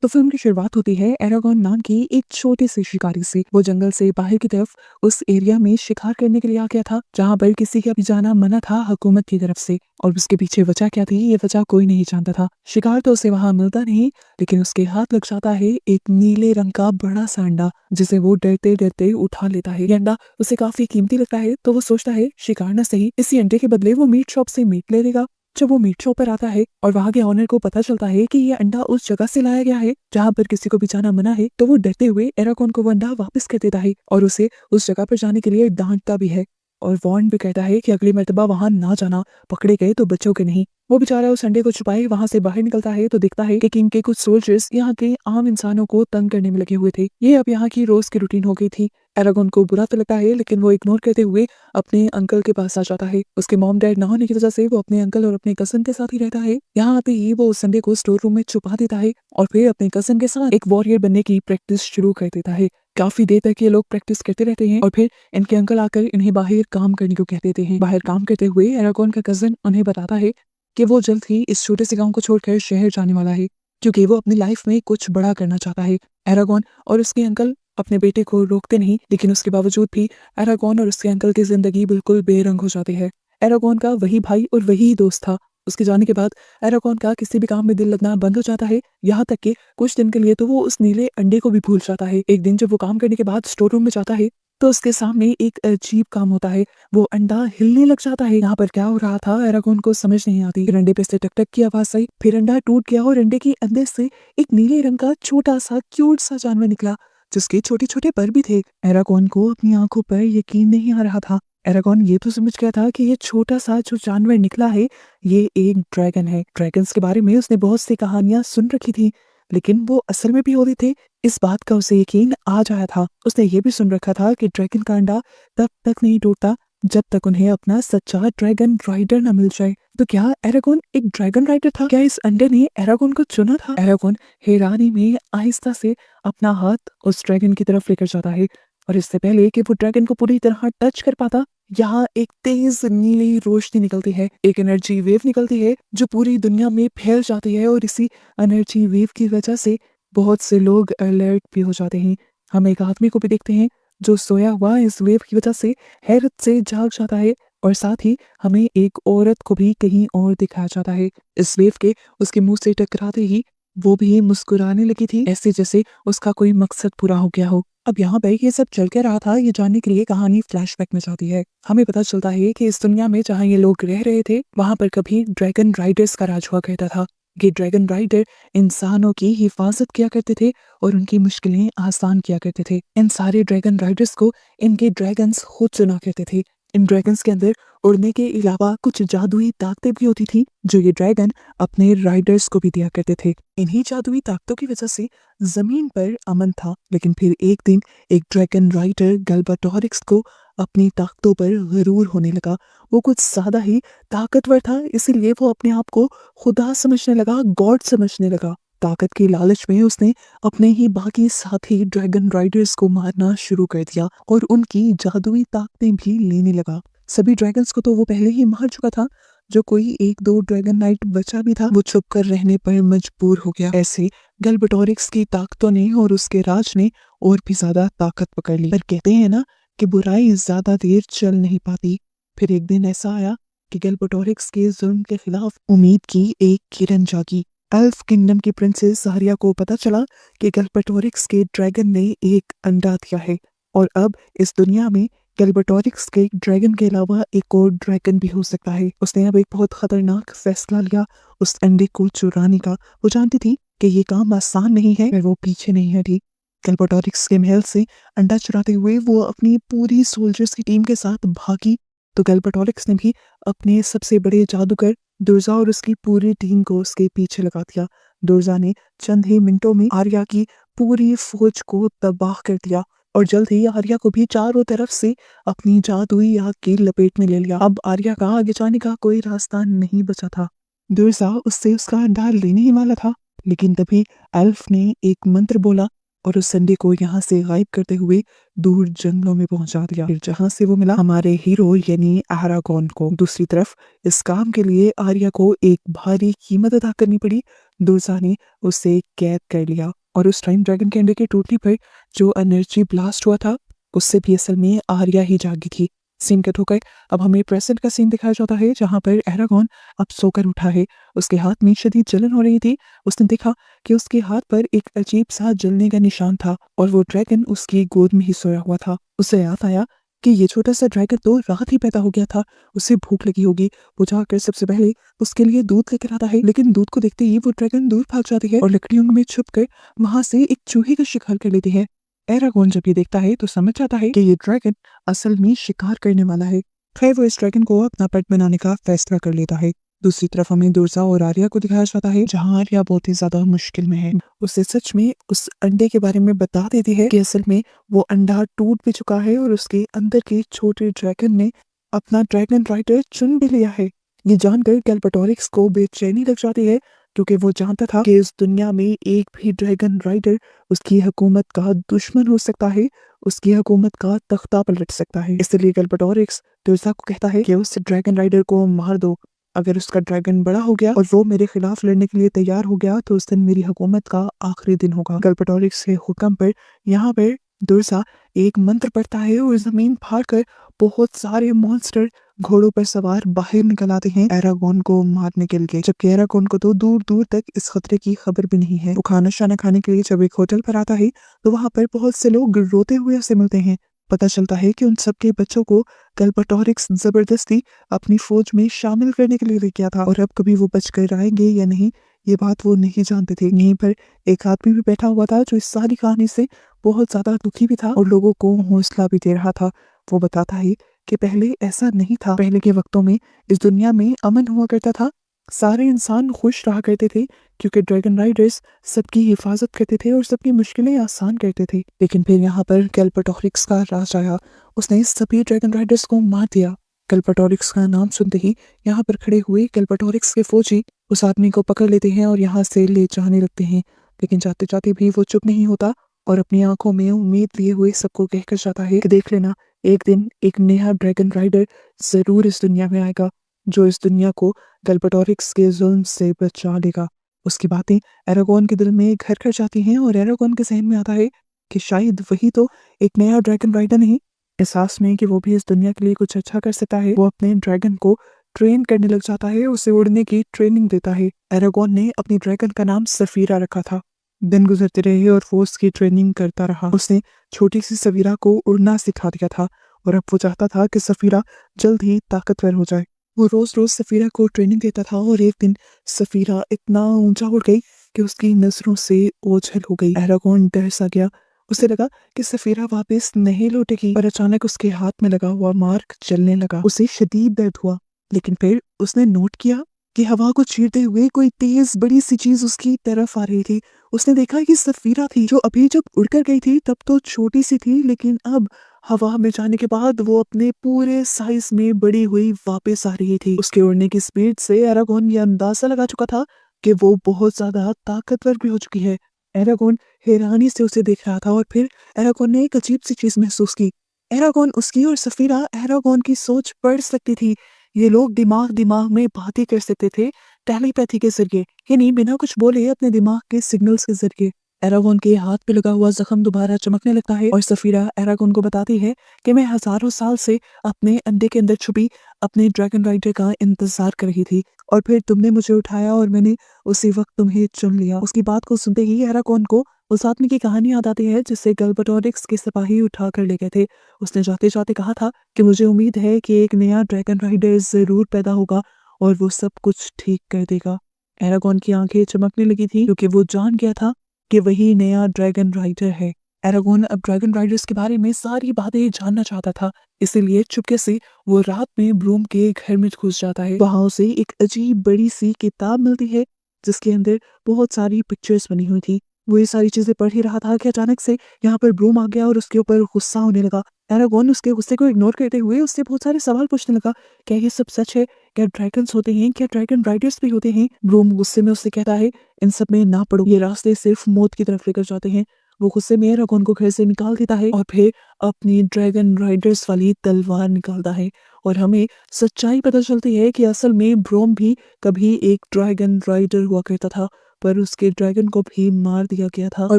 तो फिल्म की शुरुआत होती है एरागॉन नाम की एक छोटे से शिकारी से। वो जंगल से बाहर की तरफ उस एरिया में शिकार करने के लिए आ गया था जहाँ पर किसी का भी जाना मना था हुकूमत की तरफ से। और उसके पीछे वजह क्या थी ये वजह कोई नहीं जानता था। शिकार तो उसे वहां मिलता नहीं, लेकिन उसके हाथ लग जाता है एक नीले रंग का बड़ा सा अंडा, जिसे वो डरते डरते उठा लेता है। ये अंडा उसे काफी कीमती लगता है, तो वो सोचता है शिकार न सही, इसी अंडे के बदले वो मीट शॉप से मीट ले लेगा। जब वो मीट शॉप पर आता है और वहां के ऑनर को पता चलता है कि ये अंडा उस जगह से लाया गया है जहां पर किसी को भी जाना मना है, तो वो डरते हुए एरागॉन को वो अंडा वापस कर देता है और उसे उस जगह पर जाने के लिए डांटता भी है और वार्न भी कहता है कि अगली मर्तबा वहां ना जाना, पकड़े गए तो बच्चों के नहीं। वो बेचारा उस अंडे को छुपाए वहां से बाहर निकलता है तो दिखता है कि किंग के कुछ सोल्जर्स यहाँ के आम इंसानों को तंग करने में लगे हुए थे। ये अब यहाँ की रोज की रूटीन हो गई थी। एरागॉन को बुरा तो लगता है, लेकिन वो इग्नोर करते हुए अपने अंकल के पास आ जाता है। उसके मॉम डैड ना होने की वजह से वो अपने अंकल और अपने कजन के साथ ही रहता है। यहाँ आते ही वो उस संडे को स्टोर रूम में छुपा देता है और फिर अपने कजन के साथ एक वॉरियर बनने की प्रैक्टिस शुरू कर देता है। काफी देर तक ये लोग प्रैक्टिस करते रहते हैं और फिर इनके अंकल आकर इन्हें बाहर काम करने को कह देते हैं। बाहर काम करते हुए एरागॉन का कजन उन्हें बताता है कि वो जल्द ही इस छोटे से गांव को छोड़कर शहर जाने वाला है, क्योंकि वो अपनी लाइफ में कुछ बड़ा करना चाहता है। एरागॉन और उसके अंकल अपने बेटे को रोकते नहीं, लेकिन उसके बावजूद भी एरागॉन और उसके अंकल की जिंदगी बिल्कुल बेरंग हो जाती है। एरागॉन का वही भाई और वही दोस्त था। उसके जाने के बाद एरागॉन का किसी भी काम में दिल लगना बंद हो जाता है, यहाँ तक कि कुछ दिन के लिए तो वो उस नीले अंडे को भी भूल जाता है। एक दिन जब वो काम करने के बाद स्टोर रूम में जाता है तो उसके सामने एक अजीब काम होता है। वो अंडा हिलने लग जाता है। यहाँ पर क्या हो रहा था एरागॉन को समझ नहीं आती। फिर अंडे पे से टक टक की आवाज आई, फिर अंडा टूट गया और अंडे के अंदर से एक नीले रंग का छोटा सा क्यूट सा जानवर निकला, जिसके छोटे छोटे पर भी थे। एरागॉन को अपनी आंखों पर यकीन नहीं आ रहा था। एरागॉन ये तो समझ गया था कि ये छोटा सा जो जानवर निकला है ये एक ड्रैगन है। ड्रैगन्स के बारे में उसने बहुत सी कहानियां सुन रखी थी, लेकिन वो असल में भी होते थे इस बात का उसे यकीन आ जाया था। उसने ये भी सुन रखा था कि ड्रैगन का अंडा तब तक नहीं टूटता जब तक उन्हें अपना सच्चा ड्रैगन राइडर न मिल जाए। तो क्या एरागॉन एक ड्रैगन राइडर था? क्या इस अंडे ने एरागॉन को चुना था? एरागॉन हैरानी में आहिस्ता से अपना हाथ उस ड्रैगन की तरफ लेकर जाता है और इससे पहले कि वो ड्रैगन को पूरी तरह टच कर पाता, यहाँ एक तेज नीली रोशनी निकलती है। एक एनर्जी वेव निकलती है जो पूरी दुनिया में फैल जाती है और इसी एनर्जी वेव की वजह से बहुत से लोग अलर्ट भी हो जाते हैं। हम एक आदमी को भी देखते हैं जो सोया हुआ इस वेव की वजह से हैरत से जाग जाता है और साथ ही हमें एक औरत को भी कहीं और दिखाया जाता है। इस वेव के उसके मुंह से टकराते ही वो भी मुस्कुराने लगी थी, ऐसे जैसे उसका कोई मकसद पूरा हो गया हो। अब यहाँ पे ये सब चल के रहा था ये जानने के लिए कहानी फ्लैशबैक में जाती है। हमें पता चलता है कि इस दुनिया में जहाँ ये लोग रह रहे थे वहां पर कभी ड्रैगन राइडर्स का राज हुआ करता था। ये ड्रैगन राइडर इंसानों की हिफाजत किया करते थे और उनकी मुश्किलें आसान किया करते थे। इन सारे ड्रैगन राइडर्स को इनके ड्रैगन्स खुद चुना करते थे। इन ड्रैगन्स के अंदर उड़ने के अलावा कुछ जादुई ताकतें भी होती थी जो ये ड्रैगन अपने राइडर्स को भी दिया करते थे। इन्हीं जादुई ताकतों की वजह से जमीन पर अमन था, लेकिन फिर एक दिन एक ड्रैगन राइडर गल्बाटोरिक्स को अपनी ताकतों पर गरूर होने लगा। वो कुछ ज्यादा ही ताकतवर था, इसीलिए वो अपने आप को खुदा समझने लगा, गॉड समझने लगा। ताकत की लालच में उसने अपने ही बाकी साथी ड्रैगन राइडर्स को मारना शुरू कर दिया और उनकी जादुई ताकतें भी लेने लगा। सभी ड्रैगन्स को तो वो पहले ही मार चुका था, जो कोई एक दो ड्रैगन नाइट बचा भी था वो छुप कर रहने पर मजबूर हो गया। ऐसे गल्बाटोरिक्स की ताकतों ने और उसके राज ने और भी ज्यादा ताकत पकड़ ली। पर कहते हैं ना कि बुराई ज्यादा देर चल नहीं पाती। फिर एक दिन ऐसा आया कि गल्बाटोरिक्स के जुल्म के खिलाफ उम्मीद की एक किरण जागी। एल्फ किंगडम की प्रिंसेस सारिया को पता चला कि गल्बाटोरिक्स के ड्रैगन ने एक अंडा दिया है और अब इस दुनिया में गल्बाटोरिक्स के ड्रैगन के अलावा एक और ड्रैगन भी हो सकता है। उसने अब एक बहुत खतरनाक फैसला लिया उस अंडे को चुराने का। वो जानती थी कि ये काम आसान नहीं है, पर वो पीछे नहीं हटी। गल्बाटोरिक्स के महल से अंडा चुराते हुए वो अपनी पूरी सोल्जर्स की टीम के साथ भागी, तो गल्बाटोरिक्स ने भी अपने सबसे बड़े जादूगर दुर्जा और उसकी पूरी टीम को उसके पीछे लगा दिया। दुर्जा ने चंद ही मिनटों में आर्या की पूरी फौज को तबाह कर दिया और जल्द ही आर्या को भी चारों तरफ से अपनी जादुई आग की लपेट में ले लिया। अब आर्या का आगे जाने का कोई रास्ता नहीं बचा था। दुर्जा उससे उसका अंडा लेने ही वाला था, लेकिन तभी एल्फ ने एक मंत्र बोला और उस संडे को यहाँ से गायब करते हुए दूर जंगलों में पहुंचा दिया। फिर जहाँ से वो मिला हमारे हीरो यानी एरागॉन को। दूसरी तरफ इस काम के लिए आर्या को एक भारी कीमत अदा करनी पड़ी। दुर्सा ने उसे कैद कर लिया और उस टाइम ड्रैगन के अंडे के टूटने पर जो एनर्जी ब्लास्ट हुआ था उससे भी असल में आर्या ही जागी थी। सीन कट होकर अब हमें प्रेजेंट का सीन दिखाया जाता है जहाँ पर एरागॉन अब सोकर उठा है। उसके हाथ में शदीद जलन हो रही थी। उसने देखा कि उसके हाथ पर एक अजीब सा जलने का निशान था और वो ड्रैगन उसकी गोद में ही सोया हुआ था। उसे याद आया कि ये छोटा सा ड्रैगन तो रात ही पैदा हो गया था, उसे भूख लगी होगी। वो जाकर सबसे पहले उसके लिए दूध लेकर आता है, लेकिन दूध को देखते ही वो ड्रैगन दूर भाग जाती है और लकड़ियों में छुपकर वहां से एक चूहे का शिकार कर लेती है। एरागोन जब ये देखता है तो समझ जाता है कि ये ड्रैगन असल में शिकार करने वाला है। फिर वो इस ड्रैगन को अपना पेट बनाने का फैसला कर लेता है। दूसरी तरफ हमें दुर्सा और आर्या को दिखाया जाता है जहाँ आर्या बहुत ही ज्यादा मुश्किल में है। उसे सच में उस अंडे के बारे में बता देती है कि असल में वो अंडा टूट भी चुका है और उसके अंदर के छोटे ड्रैगन ने अपना ड्रैगन राइडर चुन भी लिया है। ये जानकर गैल्पेटोरिक्स को बेचैनी लग जाती है क्योंकि वो जानता था कि इस दुनिया में एक भी ड्रैगन राइडर उसकी हुकूमत का दुश्मन हो सकता है, उसकी हुकूमत का तख्ता पलट सकता है। इसलिए गैल्पेटोरिक्स दुर्सा को कहता है कि उस ड्रैगन राइडर को मार दो। अगर उसका ड्रैगन बड़ा हो गया और वो मेरे खिलाफ लड़ने के लिए तैयार हो गया तो उस दिन मेरी हुकूमत का आखिरी दिन होगा। गैल्पेटोरिक्स के हुक्म पर यहाँ पर दुर्सा एक मंत्र पढ़ता है और जमीन फाड़ कर बहुत सारे मॉन्स्टर घोड़ों पर सवार बाहर निकल आते हैं एरागॉन को मारने के लिए। जबकि एरागॉन को तो दूर दूर तक इस खतरे की खबर भी नहीं है। वो खाना शाना खाने के लिए जब एक होटल पर आता है तो वहां पर बहुत से लोग रोते हुए उसे मिलते हैं। पता चलता है कि उन सबके बच्चों को गैल्पेटोरिक्स जबरदस्ती अपनी फौज में शामिल करने के लिए ले गया था और अब कभी वो बचकर आएंगे या नहीं ये बात वो नहीं जानते थे। यहीं पर एक आदमी भी बैठा हुआ था जो इस सारी कहानी से बहुत ज्यादा दुखी भी था और लोगों को हौसला भी दे रहा था। वो बताता है कि पहले ऐसा नहीं था। पहले के वक्तों में इस दुनिया में अमन हुआ करता था, सारे इंसान खुश रहा करते थे क्योंकि ड्रैगन राइडर्स सबकी हिफाजत करते थे और सबकी मुश्किलें आसान करते थे। लेकिन फिर यहाँ पर गैल्पेटोरिक्स का राज आया, उसने सभी ड्रैगन राइडर्स को मार दिया। गैल्पेटोरिक्स का नाम सुनते ही यहाँ पर खड़े हुए गैल्पेटोरिक्स के फौजी उस आदमी को पकड़ लेते हैं और यहाँ से ले जाने लगते हैं। लेकिन जाते जाते भी वो चुप नहीं होता और अपनी आंखों में उम्मीद लिए हुए सबको कहकर जाता है कि देख लेना, एक दिन एक नया ड्रैगन राइडर जरूर इस दुनिया में आएगा जो इस दुनिया को गैल्पेटोरिक्स के जुल्म से बचा लेगा। उसकी बातें एरागॉन के दिल में घर कर जाती हैं और एरागॉन के जहन में आता है कि शायद वही तो एक नया ड्रैगन राइडर नहीं। एहसास में कि वो भी इस दुनिया के लिए कुछ अच्छा कर सकता है, वो अपने ड्रैगन को ट्रेन करने लग जाता है, उसे उड़ने की ट्रेनिंग देता है। एरागॉन ने अपनी ड्रैगन का नाम सफीरा रखा था। दिन गुजरते रहे और वो उसकी ट्रेनिंग करता रहा। उसने छोटी सी सफीरा को उड़ना सिखा दिया था और अब वो चाहता था कि सफीरा जल्द ही ताकतवर हो जाए। वो रोज रोज सफीरा को ट्रेनिंग देता था और एक दिन सफीरा इतना ऊंचा उड़ गई कि उसकी नजरों से ओझल हो गई। एरागॉन डर सा गया, उसे लगा कि सफीरा वापस नहीं लौटेगी, पर अचानक उसके हाथ में लगा हुआ मार्क जलने लगा। उसे शदीद दर्द हुआ, लेकिन फिर उसने नोट किया कि हवा को चीरते हुए कोई तेज बड़ी सी चीज उसकी तरफ आ रही थी। उसने देखा कि सफीरा थी जो अभी जब उड़कर गई थी तब तो छोटी सी थी, लेकिन अब हवा में जाने के बाद वो अपने पूरे साइज में बड़ी हुई वापस आ रही थी। उसके उड़ने की स्पीड से एरागॉन ये अंदाजा लगा चुका था कि वो बहुत ज्यादा ताकतवर भी हो चुकी है। एरागॉन हैरानी से उसे देख रहा था और फिर एरागॉन ने एक अजीब सी चीज महसूस की। एरागॉन उसकी और सफीरा एरागॉन की सोच पढ़ सकती थी। ये लोग दिमाग दिमाग में बातें कर सकते थे टेलीपैथी के जरिए, यानी बिना कुछ बोले अपने दिमाग के सिग्नल्स के जरिए। एरागॉन के हाथ पे लगा हुआ जख्म दोबारा चमकने लगता है और सफीरा एरागॉन को बताती है कि मैं हजारों साल से अपने अंडे के अंदर छुपी अपने ड्रैगन राइडर का इंतजार कर रही थी और फिर तुमने मुझे उठाया और मैंने उसी वक्त तुम्हें चुन लिया। उसकी बात को सुनते ही एरागॉन को उस आदमी की कहानी याद आती है जिससे गैल्पेटोरिक्स के सिपाही उठा कर ले गए थे। उसने जाते जाते कहा था कि मुझे उम्मीद है कि एक नया ड्रैगन राइडर जरूर पैदा होगा और वो सब कुछ ठीक कर देगा। एरागॉन की आंखें चमकने लगी थी क्योंकि वो जान गया था कि वही नया ड्रैगन राइडर है। एरागॉन अब ड्रैगन राइडर्स के बारे में सारी बातें जानना चाहता था, इसीलिए चुपके से वो रात में ब्रूम के घर में घुस जाता है। वहां उसे एक अजीब बड़ी सी किताब मिलती है जिसके अंदर बहुत सारी पिक्चर्स बनी हुई थी। वो ये सारी चीजें पढ़ ही रहा था कि अचानक से यहाँ पर ब्रूम आ गया और उसके ऊपर गुस्सा होने लगा। एरागॉन उसके गुस्से को इग्नोर करते हुए उससे बहुत सारे सवाल पूछने लगा। क्या ये सब सच है? क्या ड्रैगन्स होते हैं? क्या ड्रैगन राइडर्स भी होते हैं? ब्रूम गुस्से में उससे कहता है इन सब में ना पड़ो, ये रास्ते सिर्फ मौत की तरफ लेकर जाते हैं। वो गुस्से में एरागोन को घर से निकाल देता है और फिर अपनी ड्रैगन राइडर्स वाली तलवार निकालता है। और हमें सच्चाई पता चलती है कि असल में ब्रोम भी कभी एक ड्रैगन राइडर हुआ करता था, पर उसके ड्रैगन को भी मार दिया गया था और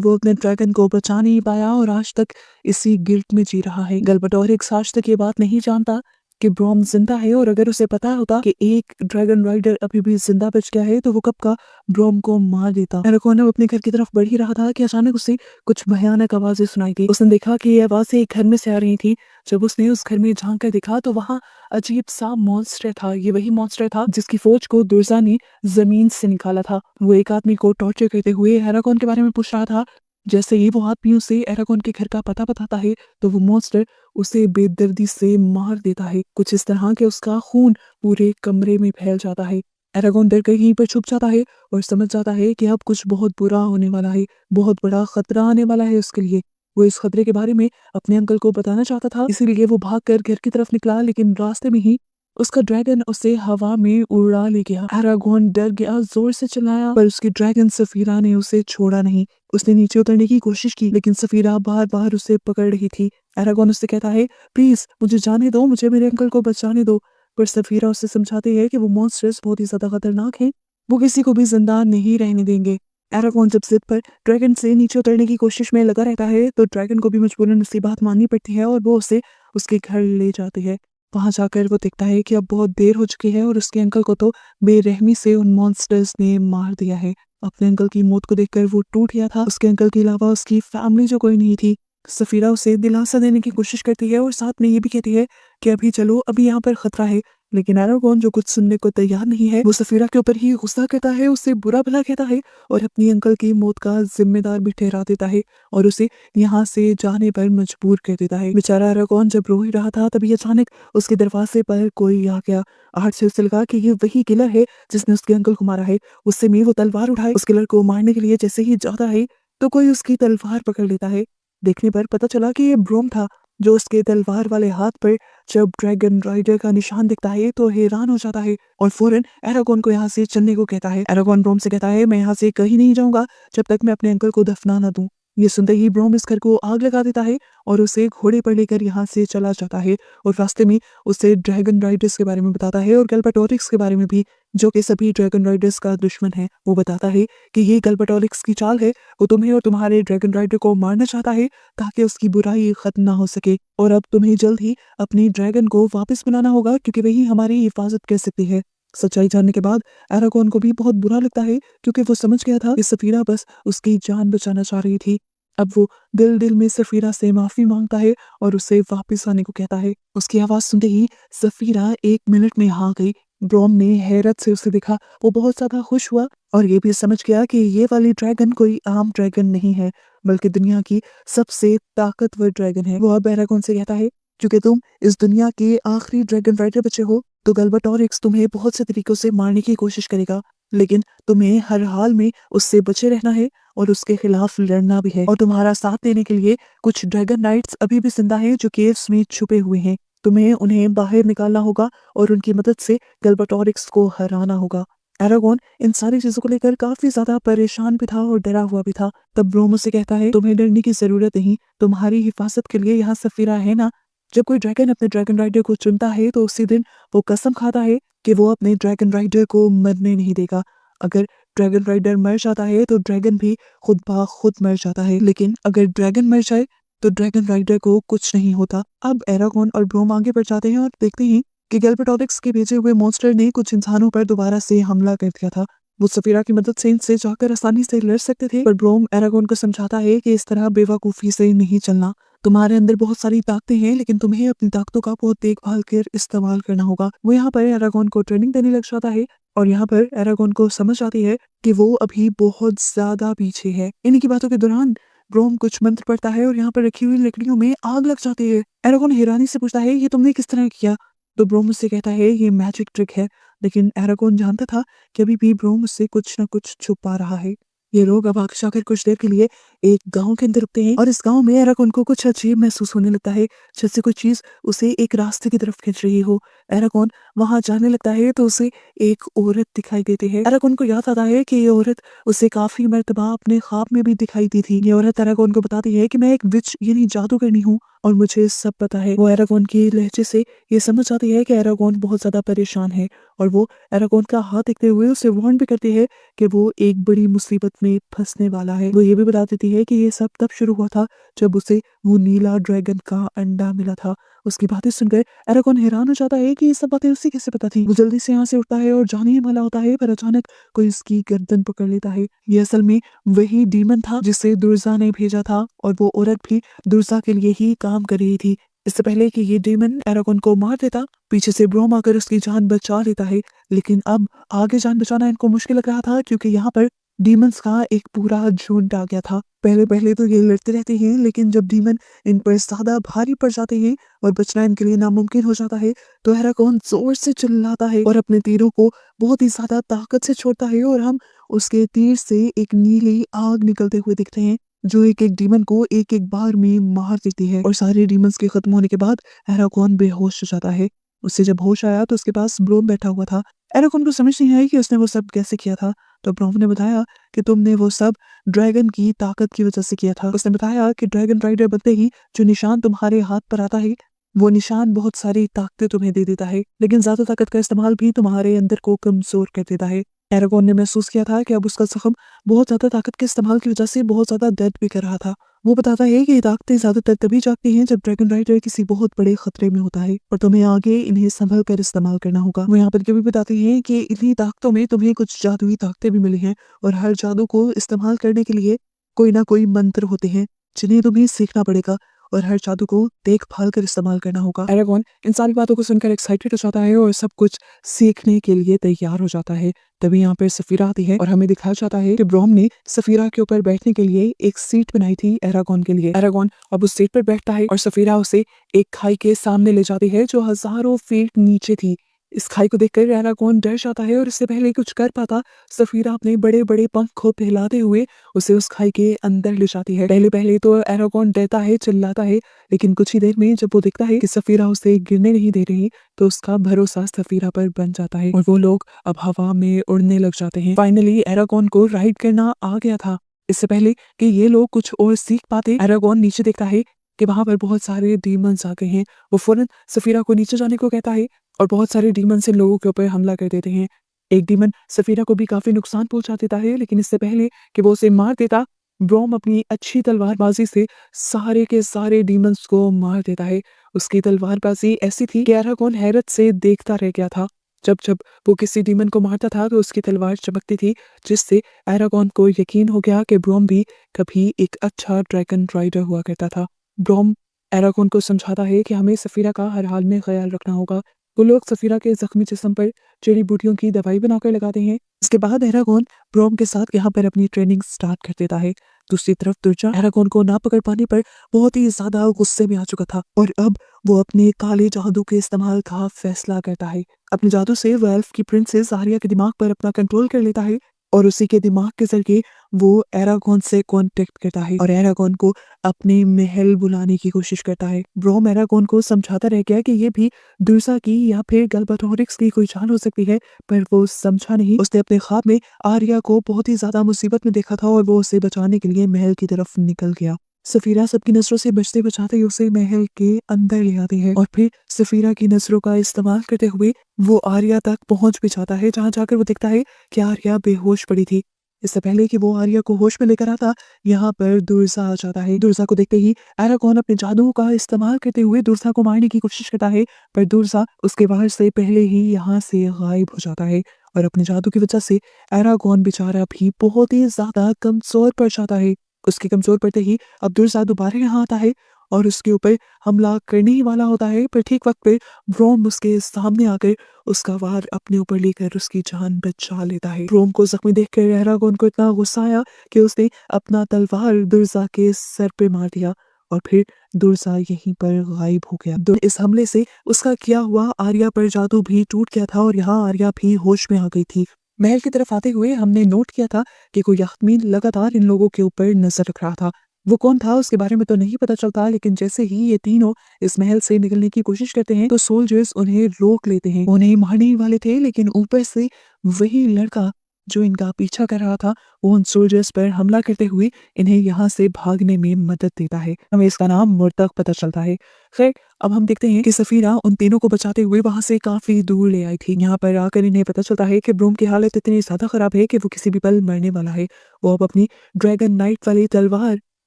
वो अपने ड्रैगन को बचा नहीं पाया और आज तक इसी गिल्ट में जी रहा है। गल्बाडोरिक्स आज तक ये बात नहीं जानता कि ब्रोम जिंदा है, और अगर उसे पता होता कि एक ड्रैगन राइडर अभी भी जिंदा बच गया है तो वो कब का ब्रोम को मार देता। एरागोन अपने घर की तरफ बढ़ ही रहा था कि अचानक उसे कुछ भयानक आवाजें सुनाई दी। उसने देखा कि ये आवाजें एक घर में से आ रही थी। जब उसने उस घर में झांक कर देखा तो वहाँ अजीब सा मॉन्स्टर था। ये वही मॉन्स्टर था जिसकी फौज को दुर्जा ने जमीन से निकाला था। वो एक आदमी को टॉर्चर करते हुए एरागोन के बारे में पूछ रहा था। जैसे ही वो आदमी उसे एरागोन के घर का पता बताता है तो वो मॉन्स्टर उसे बेदर्दी से मार देता है। कुछ इस तरह के उसका खून पूरे कमरे में फैल जाता है। एरागोन डर कर यहीं पर छुप जाता है और समझ जाता है कि अब कुछ बहुत बुरा होने वाला है, बहुत बड़ा खतरा आने वाला है उसके लिए। वो इस खतरे के बारे में अपने अंकल को बताना चाहता था, इसीलिए वो भागकर घर की तरफ निकला, लेकिन रास्ते में ही उसका ड्रैगन उसे हवा में उड़ा ले गया। एरागोन डर गया, जोर से चिल्लाया, पर उसकी ड्रैगन सफीरा ने उसे छोड़ा नहीं। उसने नीचे उतरने की कोशिश की, लेकिन सफीरा बार बार उसे पकड़ रही थी। एरागोन उससे कहता है, प्लीज मुझे जाने दो, मुझे मेरे अंकल को बचाने दो। पर सफीरा उसे समझाती है कि वो मॉन्स्टर्स बहुत ही ज्यादा खतरनाक हैं, वो किसी को भी जिंदा नहीं रहने देंगे। एरागोन जब जिद पर ड्रैगन से नीचे उतरने की कोशिश में लगा रहता है तो ड्रैगन को भी मजबूरन उसकी बात माननी पड़ती है और वो उसे उसके घर ले जाती है। वहां जाकर वो देखता है कि अब बहुत देर हो चुकी है और उसके अंकल को तो बेरहमी से उन मॉन्स्टर्स ने मार दिया है। अपने अंकल की मौत को देखकर वो टूट गया था। उसके अंकल के अलावा उसकी फैमिली जो कोई नहीं थी। सफीरा उसे दिलासा देने की कोशिश करती है और साथ में ये भी कहती है कि अभी चलो, अभी यहाँ पर खतरा है। लेकिन एरागोन जो कुछ सुनने को तैयार नहीं है, वो सफीरा के ऊपर ही गुस्सा करता है, उससे बुरा भला कहता है और अपनी अंकल की मौत का जिम्मेदार भी ठहरा देता है और उसे यहाँ से जाने पर मजबूर कर देता है। बेचारा एरागोन जब रो ही रहा था तभी अचानक उसके दरवाजे पर कोई आ गया। आहट से उसे लगा कि ये वही किलर है जिसने उसके अंकल को मारा है। उससे में वो तलवार उठाए उस किलर को मारने के लिए जैसे ही जाता है तो कोई उसकी तलवार पकड़ लेता है। देखने पर पता चला कि ये ब्रोम था, जो उसके तलवार वाले हाथ पर जब ड्रैगन राइडर का निशान दिखता है तो हैरान हो जाता है और फौरन एरागोन को यहाँ से चलने को कहता है। एरागोन ब्रोम से कहता है, मैं यहाँ से कहीं नहीं जाऊंगा जब तक मैं अपने अंकल को दफना ना दूं। ये सुनते ही ब्रोम इस घर को आग लगा देता है और उसे घोड़े पर लेकर यहाँ से चला जाता है और रास्ते में उसे ड्रैगन राइडर्स के बारे में बताता है और गल्बाडोरिक्स के बारे में भी, जो कि सभी ड्रैगन राइडर्स का दुश्मन है। वो बताता है कि ये गल्बाडोरिक्स की चाल है, वो तुम्हें और तुम्हारे ड्रैगन राइडर को मारना चाहता है ताकि उसकी बुराई खत्म ना हो सके, और अब तुम्हें जल्द ही अपनी ड्रैगन को वापस बनाना होगा क्योंकि वही हमारी हिफाजत कर सकती है। सच्चाई जानने के बाद एरागोन को भी बहुत बुरा लगता है क्योंकि वो समझ गया था कि सफीरा बस उसकी जान बचाना चाह रही थी। अब वो दिल दिल में सफीरा से माफी मांगता है और उसे वापस आने को कहता है। उसकी आवाज सुनते ही सफीरा 1 मिनट में आ गई। ब्रोम ने हैरत से उसे देखा। वो बहुत ज्यादा खुश हुआ और ये भी समझ गया कि ये वाली ड्रैगन कोई आम ड्रैगन नहीं है, बल्कि दुनिया की सबसे ताकतवर ड्रैगन है। वो अब एरागोन से कहता है, क्योंकि तुम इस दुनिया के आखिरी ड्रैगन राइडर बचे हो तो गल्बाडोरिक्स तुम्हें बहुत से तरीकों से मारने की कोशिश करेगा, लेकिन तुम्हें हर हाल में उससे बचे रहना है और उसके खिलाफ लड़ना भी है। और तुम्हारा साथ देने के लिए कुछ ड्रैगन नाइट्स अभी भी जिंदा हैं जो केव्स में छुपे हुए हैं। तुम्हें उन्हें बाहर निकालना होगा और उनकी मदद से गल्बाडोरिक्स को हराना होगा। एरागोन इन सारी चीजों को लेकर काफी ज्यादा परेशान भी था और डरा हुआ भी था। तब ब्रोम से कहता है, तुम्हें डरने की जरूरत नहीं, तुम्हारी हिफाजत के लिए यहाँ सफीरा है ना। जब कोई ड्रैगन अपने ड्रैगन राइडर को चुनता है तो उसी दिन वो कसम खाता है कि वो अपने ड्रैगन राइडर को मरने नहीं देगा। अगर ड्रैगन राइडर मर जाता है तो ड्रैगन भी खुद ब खुद मर जाता है, लेकिन अगर ड्रैगन मर जाए तो ड्रैगन राइडर को कुछ नहीं होता। अब एरागोन और ब्रोम आगे बढ़ जाते हैं और देखते हैं कि गल्बाडोरिक्स के भेजे हुए मॉन्स्टर ने कुछ इंसानों पर दोबारा से हमला कर दिया था। वो सफीरा की मदद से इनसे जाकर आसानी से लड़ सकते थे, पर ब्रोम एरागोन को समझाता है कि इस तरह बेवकूफी से नहीं चलना। तुम्हारे अंदर बहुत सारी ताकतें हैं, लेकिन तुम्हें अपनी ताकतों का बहुत देखभाल कर इस्तेमाल करना होगा। वो यहाँ पर एरागोन को ट्रेनिंग देने लग जाता है और यहाँ पर एरागोन को समझ आती है कि वो अभी बहुत ज्यादा पीछे है। इन्हीं की बातों के दौरान ब्रोम कुछ मंत्र पढ़ता है और यहाँ पर रखी हुई लकड़ियों में आग लग जाती है। एरागोन हैरानी से पूछता है, ये तुमने किस तरह किया? तो ब्रोम उससे कहता है, ये मैजिक ट्रिक है। लेकिन एरागोन जानता था कि अभी भी ब्रोम उससे कुछ न कुछ छुपा रहा है। ये लोग अब आगे जाकर कुछ देर के लिए एक गांव के अंदर रुकते हैं और इस गांव में एरागोन को कुछ अजीब महसूस होने लगता है, जैसे कोई चीज उसे एक रास्ते की तरफ खींच रही हो। एरागोन वहां जाने लगता है तो उसे एक औरत दिखाई देती है। एरागोन को याद आता है कि ये औरत उसे काफी मर्तबा अपने ख्वाब में भी दिखाई दी थी। ये औरत एरागोन को बताती है कि मैं एक विच यानी जादूगरनी हूँ और मुझे सब पता है। वो एरागोन की लहजे से ये समझ आती है कि एरागोन बहुत ज्यादा परेशान है और वो एरागोन का हाथ देखते हुए उसे वार्न भी करती है कि वो एक बड़ी मुसीबत में फंसने वाला है। वो ये भी बता देती है कि ये सब तब शुरू हुआ था जब उसे वो नीला ड्रैगन का अंडा मिला था। उसकी बातें सुनकर एरागोन हैरान हो जाता है कि ये सब बातें उसे कैसे पता थी। वो जल्दी से यहाँ से उठता है और जाने ही वाला होता है, पर अचानक कोई उसकी गर्दन पकड़ लेता है। ये असल में वही डीमन था जिसे दुर्जा ने भेजा था और वो औरत भी दुर्जा के लिए ही काम कर रही थी। इससे पहले कि ये डेमन एरागोन को मार देता, पीछे से ब्रोम आकर उसकी जान बचा लेता है। लेकिन अब आगे जान बचाना इनको मुश्किल लग रहा था क्योंकि यहाँ पर डीमंस का एक पूरा झुंड आ गया था। पहले पहले तो ये लड़ते रहते हैं, लेकिन जब डीमन इन पर ज्यादा भारी पड़ जाते हैं और बचना इनके लिए नामुमकिन हो जाता है तो एरागोन जोर से चिल्लाता है और अपने तीरों को बहुत ही ज्यादा ताकत से छोड़ता है और हम उसके तीर से एक नीली आग निकलते हुए दिखते हैं जो एक एक डीमन को एक एक बार में मार देती है। और सारे डीमंस के खत्म होने के बाद एरागोन बेहोश हो जाता है। उससे जब होश आया तो उसके पास ब्रोम बैठा हुआ था। एरागोन को समझ नहीं आई कि उसने वो सब कैसे किया था, तो ब्रोम ने बताया कि तुमने वो सब ड्रैगन की ताकत की वजह से किया था। उसने बताया कि ड्रैगन राइडर बनते ही जो निशान तुम्हारे हाथ पर आता है वो निशान बहुत सारी ताकतें तुम्हें दे देता है, लेकिन ज्यादा ताकत का इस्तेमाल भी तुम्हारे अंदर को कमजोर कर देता है। एरागोन ने महसूस किया था कि अब उसका जख्म बहुत ज्यादा ताकत के इस्तेमाल की वजह से बहुत ज्यादा दर्द भी कर रहा था। वो बताता है कि ये ताकतें ज्यादातर तभी जागती हैं जब ड्रैगन राइडर किसी बहुत बड़े खतरे में होता है और तुम्हें आगे इन्हें संभल कर इस्तेमाल करना होगा। वो यहाँ पर ये भी बताती है कि इन्हीं ताकतों में तुम्हें कुछ जादुई ताकतें भी मिली हैं और हर जादू को इस्तेमाल करने के लिए कोई ना कोई मंत्र होते हैं जिन्हें तुम्हें सीखना पड़ेगा और हर जादू को देखभाल कर इस्तेमाल करना होगा। एरागोन इन सारी बातों को सुनकर एक्साइटेड हो जाता है और सब कुछ सीखने के लिए तैयार हो जाता है। तभी यहाँ पर सफीरा आती है और हमें दिखाया जाता है कि ब्रोम ने सफीरा के ऊपर बैठने के लिए एक सीट बनाई थी एरागोन के लिए। एरागोन अब उस सीट पर बैठता है और सफीरा उसे एक खाई के सामने ले जाती है जो हजारों फीट नीचे थी। इस खाई को देखकर एरागोन डर जाता है और इससे पहले कुछ कर पाता सफीरा अपने बड़े बड़े पंख को फैलाते हुए उसे उस खाई के अंदर ले जाती है। पहले पहले तो एरागोन डरता है, चिल्लाता है, लेकिन कुछ ही देर में जब वो देखता है कि सफीरा उसे गिरने नहीं दे रही तो उसका भरोसा सफीरा पर बन जाता है और वो लोग अब हवा में उड़ने लग जाते हैं। फाइनली एरागोन को राइड करना आ गया था। इससे पहले कि ये लोग कुछ और सीख पाते एरागोन नीचे देखता है कि वहां पर बहुत सारे डीमंस आ गए हैं। वो फौरन सफीरा को नीचे जाने को कहता है और बहुत सारे डीमंस इन लोगों के ऊपर हमला कर देते हैं। एक डीमन सफीरा को भी काफी नुकसान पहुंचा देता है, लेकिन इससे पहले कि वो उसे मार देता ब्रोम अपनी अच्छी तलवारबाजी से सारे के सारे डीमंस को मार देता है। उसकी तलवारबाजी ऐसी थी कि एरागोन हैरत से देखता रह गया था। जब जब वो किसी डीमन को मारता था तो उसकी तलवार चमकती थी, जिससे एरागोन को यकीन हो गया कि ब्रोम भी कभी एक अच्छा ड्रैगन राइडर हुआ करता था। ब्रोम एरागोन को समझाता है कि हमें सफीरा का हर हाल में ख्याल रखना होगा। वो लोग सफीरा के जख्मी जिस्म पर जड़ी बूटियों की दवाई बनाकर लगाते हैं। इसके बाद एरागोन ब्रोम के साथ यहाँ पर अपनी ट्रेनिंग स्टार्ट कर देता है। दूसरी तरफ तुर्जा एरागोन को ना पकड़ पाने पर बहुत ही ज्यादा गुस्से में आ चुका था और अब वो अपने काले जादू के इस्तेमाल का फैसला करता है। अपने जादू से वो एल्फ की प्रिंसेस आर्या के दिमाग पर अपना कंट्रोल कर लेता है और उसी के दिमाग के जरिए वो एरागोन से कांटेक्ट करता है और एरागोन को अपने महल बुलाने की कोशिश करता है। ब्रोम एरागोन को समझाता रह गया कि ये भी दुर्सा की या फिर गलबाटोरिक्स की कोई जान हो सकती है, पर वो समझा नहीं। उसने अपने ख्वाब में आर्या को बहुत ही ज्यादा मुसीबत में देखा था और वो उसे बचाने के लिए महल की तरफ निकल गया। सफीरा सबकी नजरों से बचते बचाते उसे महल के अंदर ले आती है और फिर सफीरा की नजरों का इस्तेमाल करते हुए वो आर्या तक पहुंच भी जाता है, जहां जाकर वो देखता है कि आर्या बेहोश पड़ी थी। इससे पहले कि वो आर्या को होश में लेकर आता, यहाँ पर दुर्सा आ जाता है। दुर्सा को देखते ही एरागोन अपने जादू का इस्तेमाल करते हुए दुर्सा को मारने की कोशिश करता है, पर दुर्सा उसके वार से पहले ही यहाँ से गायब हो जाता है और अपने जादू की वजह से एरागोन बेचारा भी बहुत ही ज्यादा कमजोर पड़ जाता है। उसके कमजोर पड़ते ही अब दुर्सा दोबारा यहाँ आता है और उसके ऊपर हमला करने ही वाला होता है, पर ठीक वक्त पे ब्रोम उसके सामने आकर उसका वार अपने ऊपर लेकर उसकी जान बचा लेता है। ब्रोम को जख्मी देखकर एरागोन को इतना गुस्सा आया कि उसने अपना तलवार दुर्सा के सर पे मार दिया और फिर दुर्सा यहीं पर गायब हो गया। इस हमले से उसका किया हुआ आर्या पर जादू भी टूट गया था और यहाँ आर्या भी होश में आ गई थी। महल की तरफ आते हुए हमने नोट किया था कि कोई याख्मीन लगातार इन लोगों के ऊपर नजर रख रहा था। वो कौन था उसके बारे में तो नहीं पता चलता, लेकिन जैसे ही ये तीनों इस महल से निकलने की कोशिश करते हैं तो सोल्जर्स उन्हें रोक लेते हैं। वो उन्हें मारने ही वाले थे, लेकिन ऊपर से वही लड़का जो इनका पीछा कर रहा था वो उन सोल्जर्स पर हमला करते हुए इन्हें यहाँ से भागने में मदद देता है। हमें इसका नाम मुर्तक पता चलता है। खैर, अब हम देखते हैं कि सफीरा उन तीनों को बचाते हुए वहां से काफी दूर ले आई थी। यहाँ पर आकर इन्हें पता चलता है कि ब्रूम की हालत इतनी ज्यादा खराब है कि वो किसी भी पल मरने वाला है। वो अब अपनी ड्रैगन नाइट वाली तलवार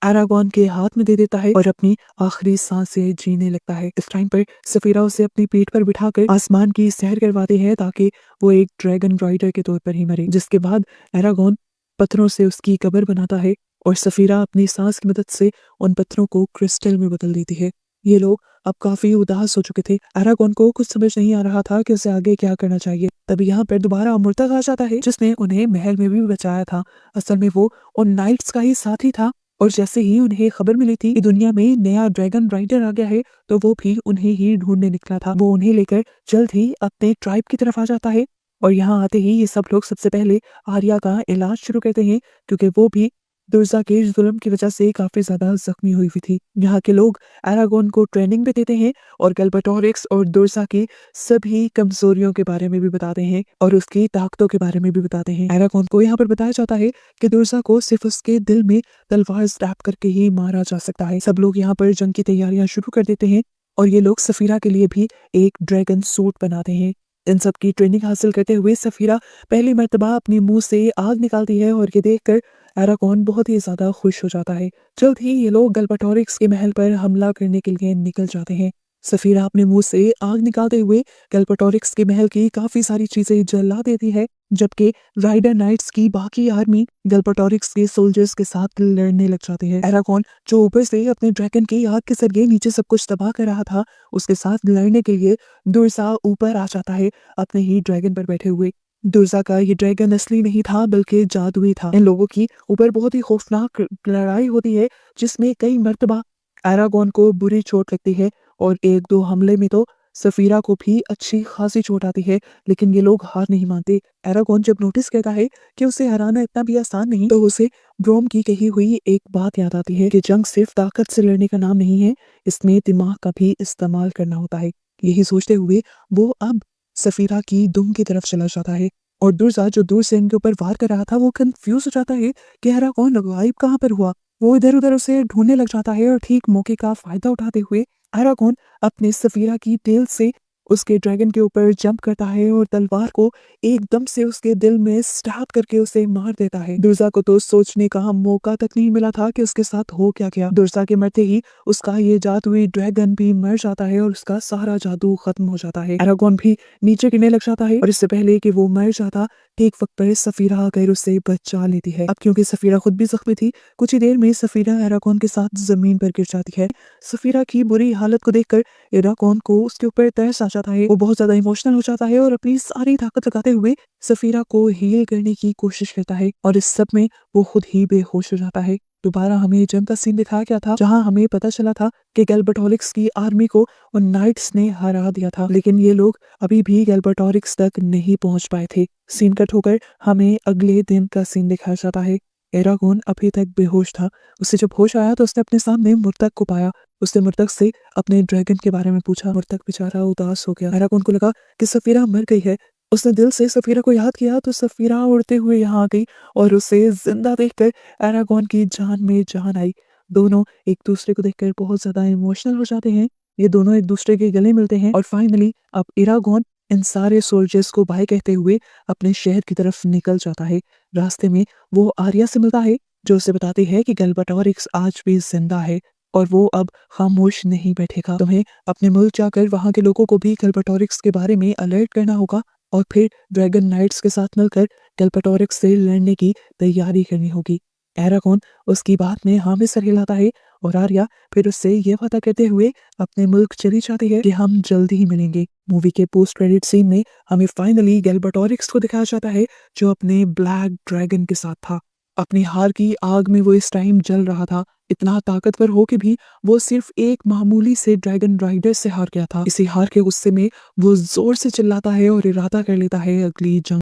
एरागॉन के हाथ में दे देता है और अपनी आखिरी सांसें जीने लगता है। इस टाइम पर सफीरा उसे अपनी पीठ पर बिठाकर आसमान की सैर करवाती है ताकि वो एक ड्रैगन राइडर के तौर पर ही मरे। जिसके बाद एरागॉन पत्थरों से उसकी कब्र बनाता है और सफीरा अपनी सांस की मदद से उन पत्थरों को क्रिस्टल में बदल देती है। ये लोग अब काफी उदास हो चुके थे। एरागॉन को कुछ समझ नहीं आ रहा था कि उसे आगे क्या करना चाहिए। तभी यहाँ पर दोबारा मुर्तग आ जाता है, जिसने उन्हें महल में भी बचाया था। असल में वो उन नाइट्स का ही साथी था और जैसे ही उन्हें खबर मिली थी कि दुनिया में नया ड्रैगन राइडर आ गया है तो वो भी उन्हें ही ढूंढने निकला था। वो उन्हें लेकर जल्द ही अपने ट्राइब की तरफ आ जाता है और यहाँ आते ही ये सब लोग सबसे पहले आर्या का इलाज शुरू करते हैं, क्योंकि वो भी दुर्जा के जुल्म की वजह से काफी ज्यादा जख्मी हुई हुई थी। यहाँ के लोग एरागोन को ट्रेनिंग भी देते हैं और गैल्बाटोरिक्स और दुर्जा की सभी कमजोरियों के बारे में भी बताते हैं और उसकी ताकतों के बारे में भी बताते हैं। एरागोन को यहाँ पर बताया जाता है कि दुर्जा को सिर्फ उसके दिल में तलवार स्टैप करके ही मारा जा सकता है। सब लोग यहाँ पर जंग की तैयारियां शुरू कर देते हैं और ये लोग सफीरा के लिए भी एक ड्रैगन सूट बनाते हैं। इन सब की ट्रेनिंग हासिल करते हुए सफीरा पहली मर्तबा अपने मुंह से आग निकालती है और ये देखकर एरागॉन बहुत ही ज्यादा खुश हो जाता है। जल्द ही ये लोग गैल्बाटोरिक्स के महल पर हमला करने के लिए निकल जाते हैं। सफीरा अपने मुंह से आग निकालते हुए गैल्बाटोरिक्स के महल की काफी सारी चीजें जला देती है, जबकि राइडर नाइट्स की बाकी आर्मी गैल्बाटोरिक्स के सोल्जर्स के साथ लड़ने लग जाते हैं। एरागॉन जो ऊपर से अपने ड्रैगन की आग के जरिए नीचे सब कुछ तबाह कर रहा था, उसके साथ लड़ने के लिए दुर्सा ऊपर आ जाता है अपने ही ड्रैगन पर बैठे हुए। दुर्जा का ये ड्रैगन असली नहीं था बल्कि जादुई था। इन लोगों की ऊपर बहुत ही खौफनाक लड़ाई होती है, जिसमें कई मर्तबा एरागॉन को बुरी चोट लगती है और एक दो हमले में तो सफीरा को भी अच्छी खासी चोट आती है, लेकिन ये लोग हार नहीं मानते। एरागॉन जब नोटिस करता है कि उसे हराना इतना भी आसान नहीं, तो उसे ब्रोम की कही हुई एक बात याद आती है कि जंग सिर्फ ताकत से लड़ने का नाम नहीं है, इसमें दिमाग का भी इस्तेमाल करना होता है। यही सोचते हुए वो अब सफीरा की दुम की तरफ चला जाता है और दुर्जा जो दूर से इनके ऊपर वार कर रहा था वो कंफ्यूज हो जाता है कि एरागॉन गायब कहाँ पर हुआ। वो इधर उधर उसे ढूंढने लग जाता है और ठीक मौके का फायदा उठाते हुए एरागॉन अपने सफीरा की टेल से उसके ड्रैगन के ऊपर जंप करता है और तलवार को एकदम से उसके दिल में स्टैब करके उसे मार देता है। दुर्जा को तो सोचने का मौका तक नहीं मिला था कि उसके साथ हो क्या गया। दुर्जा के मरते ही उसका ये जादुई ड्रैगन भी मर जाता है और उसका सारा जादू खत्म हो जाता है। एरागॉन भी नीचे गिरने लग जाता है और इससे पहले कि वो मर जाता ठीक वक्त पर सफीरा आकर उसे बचा लेती है। अब क्योंकि सफीरा खुद भी जख्मी थी, कुछ ही देर में सफीरा एरागॉन के साथ जमीन पर गिर जाती है। सफीरा की बुरी हालत को देखकर एरागॉन को उसके ऊपर तरस आ जाता है। वो बहुत ज्यादा इमोशनल हो जाता है और अपनी सारी ताकत लगाते हुए सफीरा को हील करने की कोशिश करता है और इस सब में वो खुद ही बेहोश हो जाता है। दोबारा हमें जंग का सीन दिखाया गया था, जहां हमें पता चला था कि गैल्बाटोरिक्स की आर्मी को उन नाइट्स ने हरा दिया था, लेकिन ये लोग अभी भी गैल्बाटोरिक्स तक नहीं पहुंच पाए थे। सीन कट होकर हमें अगले दिन का सीन दिखाया जाता है। एरागॉन अभी तक बेहोश था। उसे जब होश आया तो उसने अपने सामने मुर्तक को पाया। उसने मुर्तक से अपने ड्रैगन के बारे में पूछा। मुर्तक बेचारा उदास हो गया। एरागॉन को लगा कि सफीरा मर गई है। उसने दिल से सफीरा को याद किया तो सफीरा उड़ते हुए यहाँ आ गई और उसे जिंदा देखकर एरागॉन की जान में जान आई। दोनों एक दूसरे को देखकर बहुत ज्यादा इमोशनल हो जाते हैं। ये दोनों एक दूसरे के गले मिलते हैं और फाइनली अब एरागॉन इन सारे सोल्जर्स को बाय कहते हुए अपने शहर की तरफ निकल जाता है। रास्ते में वो आर्या से मिलता है, जो उसे बताती है कि गैल्बाटोरिक्स आज भी जिंदा है और वो अब खामोश नहीं बैठेगा। तुम्हें अपने मुल्क जाकर वहां के लोगों को भी गैल्बाटोरिक्स के बारे में अलर्ट करना होगा और फिर ड्रैगन नाइट्स के साथ मिलकर गैल्बाटोरिक्स से लड़ने की तैयारी करनी होगी। एरागॉन उसकी बात में हामी सर हिलाता है और आर्या फिर उससे ये वादा करते हुए अपने मुल्क चली जाती है कि हम जल्दी ही मिलेंगे। मूवी के पोस्ट क्रेडिट सीन में हमें फाइनली गैल्बाटोरिक्स को दिखाया जाता है, जो अपने ब्लैक ड्रैगन के साथ था। अपनी हार की आग में वो इस टाइम जल रहा था। इतना ताकतवर हो के भी वो सिर्फ एक मामूली से ड्रैगन राइडर से हार गया था। इसी हार के गुस्से में वो जोर से चिल्लाता है और इरादा कर लेता है अगली जंग